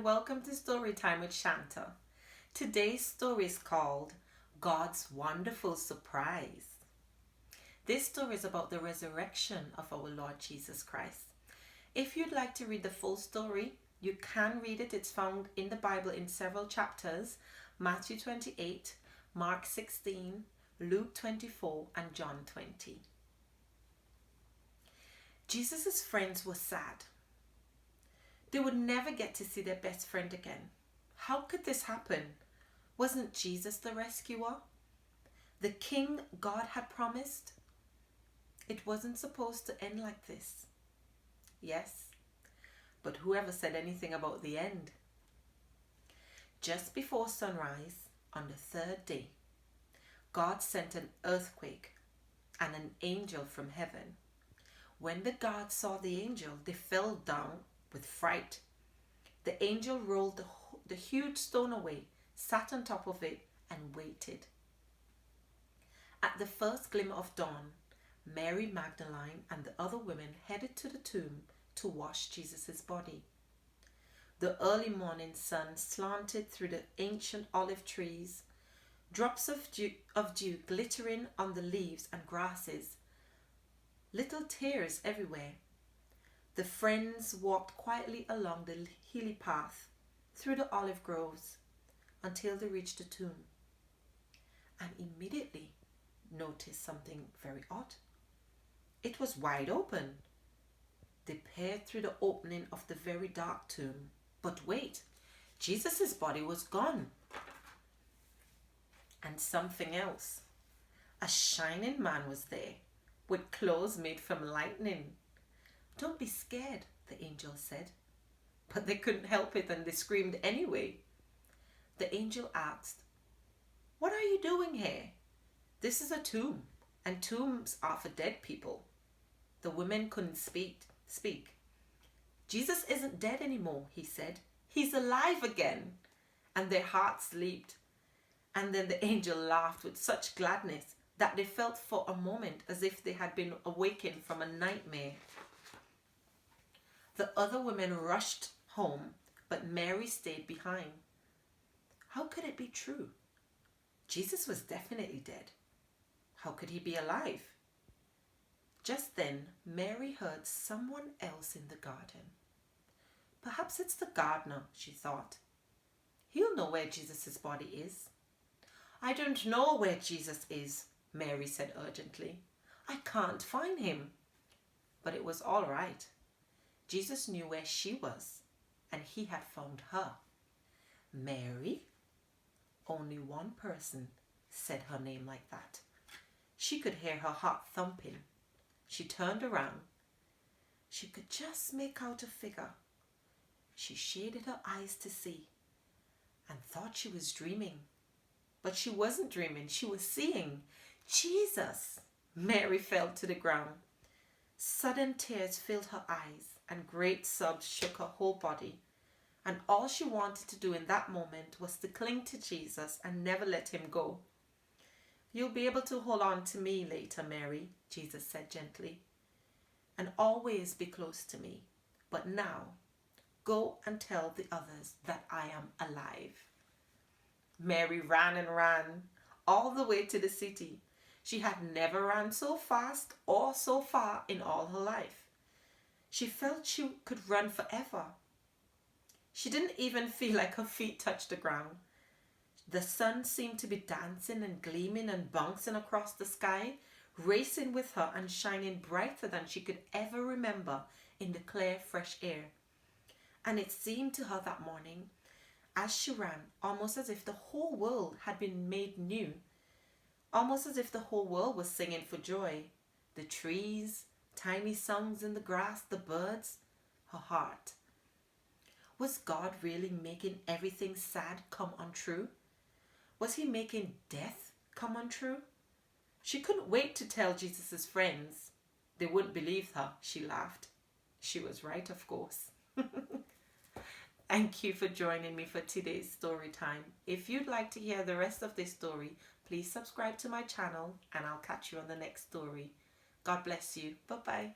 welcome to Story Time with Shanta. Today's story is called God's Wonderful Surprise. This story is about the resurrection of our Lord Jesus Christ. If you'd like to read the full story, you can read it. It's found in the Bible in several chapters: Matthew 28, Mark 16, Luke 24, and John 20. Jesus' friends were sad. They would never get to see their best friend again. How could this happen? Wasn't Jesus the rescuer? The king God had promised? It wasn't supposed to end like this. Yes, but whoever said anything about the end? Just before sunrise, on the third day, God sent an earthquake and an angel from heaven. When the guards saw the angel, they fell down with fright. The angel rolled the huge stone away, sat on top of it, and waited. At the first glimmer of dawn, Mary Magdalene and the other women headed to the tomb to wash Jesus' body. The early morning sun slanted through the ancient olive trees, drops of dew glittering on the leaves and grasses, little tears everywhere. The friends walked quietly along the hilly path through the olive groves until they reached the tomb, and immediately noticed something very odd. It was wide open. They peered through the opening of the very dark tomb. But wait, Jesus' body was gone. And something else. A shining man was there, with clothes made from lightning. "Don't be scared," the angel said. But they couldn't help it and they screamed anyway. The angel asked, "What are you doing here? This is a tomb, and tombs are for dead people." The women couldn't speak. "Jesus isn't dead anymore," he said. "He's alive again." And their hearts leaped. And then the angel laughed with such gladness that they felt for a moment as if they had been awakened from a nightmare. The other women rushed home, but Mary stayed behind. How could it be true? Jesus was definitely dead. How could he be alive? Just then, Mary heard someone else in the garden. Perhaps it's the gardener, she thought. He'll know where Jesus' body is. "I don't know where Jesus is," Mary said urgently. "I can't find him." But it was all right. Jesus knew where she was, and he had found her. Mary? Only one person said her name like that. She could hear her heart thumping. She turned around. She could just make out a figure. She shaded her eyes to see and thought she was dreaming. But she wasn't dreaming. She was seeing Jesus. Mary fell to the ground. Sudden tears filled her eyes and great sobs shook her whole body. And all she wanted to do in that moment was to cling to Jesus and never let him go. "You'll be able to hold on to me later, Mary," Jesus said gently, "and always be close to me. But now, go and tell the others that I am alive." Mary ran and ran all the way to the city. She had never run so fast or so far in all her life. She felt she could run forever. She didn't even feel like her feet touched the ground. The sun seemed to be dancing and gleaming and bouncing across the sky, racing with her and shining brighter than she could ever remember in the clear, fresh air. And it seemed to her that morning, as she ran, almost as if the whole world had been made new, almost as if the whole world was singing for joy. The trees, tiny songs in the grass, the birds, her heart. Was God really making everything sad come untrue? Was he making death come untrue? She couldn't wait to tell Jesus' friends. They wouldn't believe her, she laughed. She was right, of course. Thank you for joining me for today's story time. If you'd like to hear the rest of this story, please subscribe to my channel and I'll catch you on the next story. God bless you. Bye-bye.